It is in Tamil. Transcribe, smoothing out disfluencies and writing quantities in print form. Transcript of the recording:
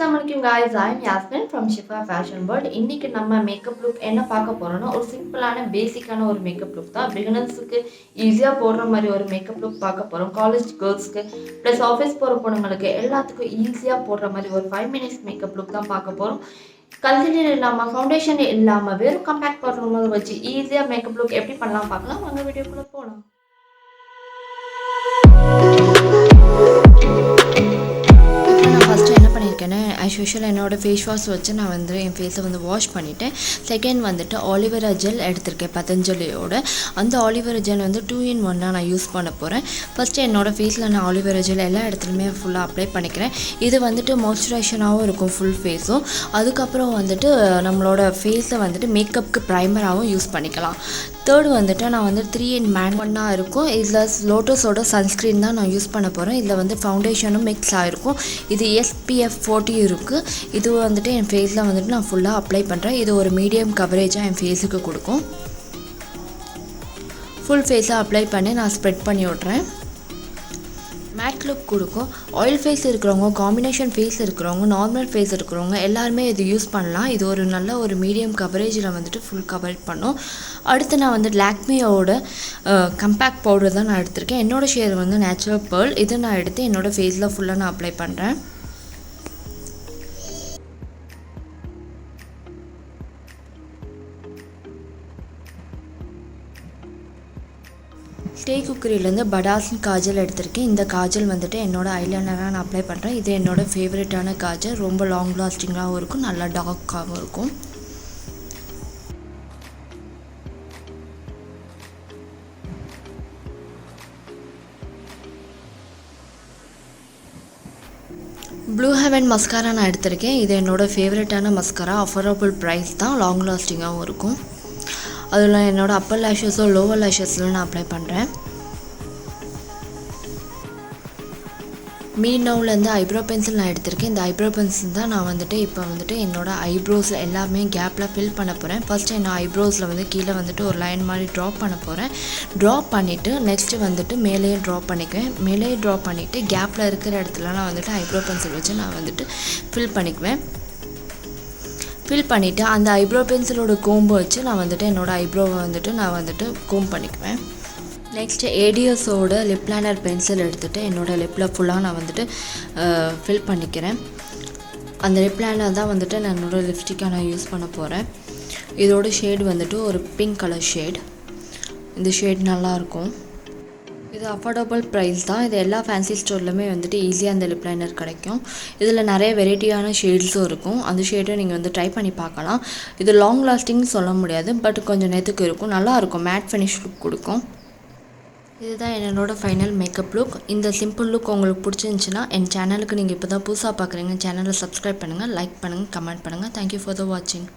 Assalamu alaikum guys, I am Yasmin from Shifa Fashion World. இன்னைக்கு நம்ம மேக்கப் லுக் என்ன பார்க்க போறோம்னா ஒரு சிம்பிளான பேசிக்கான ஒரு மேக்கப் லுக் தான். பிகினர்ஸ்க்கு ஈஸியா போடுற மாதிரி ஒரு மேக்கப் லுக் பார்க்க போறோம். காலேஜ் கேர்ள்ஸ்க்கு ப்ளஸ் ஆஃபீஸ் போற பொண்ணுங்களுக்கு எல்லாத்துக்கும் ஈஸியா போடுற மாதிரி ஒரு 5 minutes மேக்கப் லுக் தான் பார்க்க போறோம். கன்சீலர் இல்லாம ஃபவுண்டேஷன் இல்லாம வெறும் காம்பேக்ட் பவுடர் வச்சு ஈஸியா மேக்கப் லுக் எப்படி பண்ணலாம் பார்க்கலாம். வாங்க வீடியோக்குள்ள போலாம். As usual என்னோட ஃபேஸ் வாஷ் வச்சு நான் வந்து என் ஃபேஸை வந்து வாஷ் பண்ணிவிட்டேன். செகண்ட் வந்துட்டு ஆலிவேரா ஜெல் எடுத்திருக்கேன் பதஞ்சலியோட. அந்த ஆலிவேரா ஜெல் வந்து 2 in 1 நான் யூஸ் பண்ண போகிறேன். ஃபஸ்ட்டு என்னோடய ஃபேஸில் நான் ஆலிவேரா ஜெல் எல்லா இடத்துலையுமே ஃபுல்லாக அப்ளை பண்ணிக்கிறேன். இது வந்துட்டு மாய்ஸ்சரைசராகவும் இருக்கும் ஃபுல் ஃபேஸும். அதுக்கப்புறம் வந்துட்டு நம்மளோட ஃபேஸை வந்துட்டு மேக்கப்புக்கு ப்ரைமராகவும் யூஸ் பண்ணிக்கலாம். தேர்டு வந்துட்டு நான் வந்து 3 in 1 இருக்கும். இதில் லோட்டஸோட சன்ஸ்க்ரீன் தான் நான் யூஸ் பண்ண போகிறேன். இதில் வந்து ஃபவுண்டேஷனும் மிக்ஸ் ஆகிருக்கும். இது SPF 40 இருக்குது. இது வந்துட்டு என் ஃபேஸில் வந்துட்டு நான் ஃபுல்லாக அப்ளை பண்ணுறேன். இது ஒரு மீடியம் கவரேஜாக என் ஃபேஸுக்கு கொடுக்கும். ஃபுல் ஃபேஸாக அப்ளை பண்ணி நான் ஸ்ப்ரெட் பண்ணி விட்றேன். மேட் லுக் கொடுக்கும். ஆயில் ஃபேஸ் இருக்கிறவங்க, காம்பினேஷன் ஃபேஸ் இருக்கிறவங்க, நார்மல் ஃபேஸ் இருக்கிறவங்க எல்லாருமே இது யூஸ் பண்ணலாம். இது ஒரு நல்ல ஒரு மீடியம் கவரேஜில் வந்துட்டு ஃபுல் கவரேஜ் பண்ணும். அடுத்து நான் வந்து லாக்மியோட கம்பேக்ட் பவுடர் தான் நான் எடுத்திருக்கேன். என்னோடய ஷேர் வந்து நேச்சுரல் பேர்ல். இது நான் எடுத்து என்னோடய ஃபேஸில் ஃபுல்லாக நான் அப்ளை பண்ணுறேன். ஸ்டே குக்கரிலேருந்து படாஸ்னு காஜல் எடுத்திருக்கேன். இந்த காஜல் வந்துட்டு என்னோடய ஐலைனராக நான் அப்ளை பண்ணுறேன். இது என்னோடய ஃபேவரட்டான காஜல். ரொம்ப லாங் லாஸ்டிங்காகவும் இருக்கும், நல்லா டார்க்காகவும் இருக்கும். ப்ளூ ஹெவன் மஸ்காரா நான் எடுத்திருக்கேன். இது என்னோடய ஃபேவரட்டான மஸ்காரா. அஃபோர்டபுள் ப்ரைஸ் தான், லாங் லாஸ்டிங்காகவும் இருக்கும். அதில் என்னோடய அப்பர் லேஷஸோ லோவர் லேஷஸில் நான் அப்ளை பண்ணுறேன். மீனவுலேருந்து ஐப்ரோ பென்சில் நான் எடுத்திருக்கேன். இந்த ஐப்ரோ பென்சில் தான் நான் வந்துட்டு இப்போ வந்துட்டு என்னோடய ஐப்ரோஸ் எல்லாமே கேப்பில் ஃபில் பண்ண போகிறேன். ஃபஸ்ட்டு என்னோட ஐப்ரோஸில் வந்து கீழே வந்துட்டு ஒரு லைன் மாதிரி ட்ராப் பண்ண போகிறேன். ட்ராப் பண்ணிவிட்டு நெக்ஸ்ட்டு வந்துட்டு மேலேயே ட்ராப் பண்ணிக்குவேன். மேலேயே ட்ராப் பண்ணிவிட்டு கேப்பில் இருக்கிற இடத்துல நான் வந்துட்டு ஐப்ரோ பென்சில் வச்சு நான் வந்துட்டு ஃபில் பண்ணிக்குவேன். ஃபில் பண்ணிவிட்டு அந்த ஐப்ரோ பென்சிலோட கோம்பை வச்சு நான் வந்துட்டு என்னோடய ஐப்ரோவை வந்துட்டு நான் வந்துட்டு கோம் பண்ணிக்குவேன். நெக்ஸ்ட்டு ஏடிஎஸோட லிப் லைனர் பென்சில் எடுத்துகிட்டு என்னோடய லிப்பில் ஃபுல்லாக நான் வந்துட்டு ஃபில் பண்ணிக்கிறேன். அந்த லிப் லைனர் தான் வந்துட்டு நான் என்னோடய லிப்ஸ்டிக்காக நான் யூஸ் பண்ண போகிறேன். இதோட ஷேட் வந்துட்டு ஒரு பிங்க் கலர் ஷேட். இந்த ஷேட் நல்லாயிருக்கும். இது அஃபோர்டபுள் ப்ரைஸ் தான். இது எல்லா ஃபேன்சி ஸ்டோர்லையுமே வந்துட்டு ஈஸியாக அந்த லிப் லைனர் கிடைக்கும். இதில் நிறைய வெரைட்டியான ஷேட்ஸும் இருக்கும். அந்த ஷேடை நீங்கள் வந்து ட்ரை பண்ணி பார்க்கலாம். இது லாங் லாஸ்டிங்னு சொல்ல முடியாது, பட் கொஞ்சம் நேரத்துக்கு இருக்கும், நல்லாயிருக்கும், மேட் ஃபினிஷ் லுக் கொடுக்கும். இதுதான் என்னோடய ஃபைனல் மேக்கப் லுக். இந்த சிம்பிள் லுக் உங்களுக்கு பிடிச்சிருந்துச்சின்னா என் சேனலுக்கு நீங்கள் இப்போ தான் புதுசாக பார்க்குறீங்க, சேனலை சப்ஸ்கிரைப் பண்ணுங்கள், லைக் பண்ணுங்கள், கமெண்ட் பண்ணுங்கள். தேங்க்யூ ஃபார் த வாட்சிங்.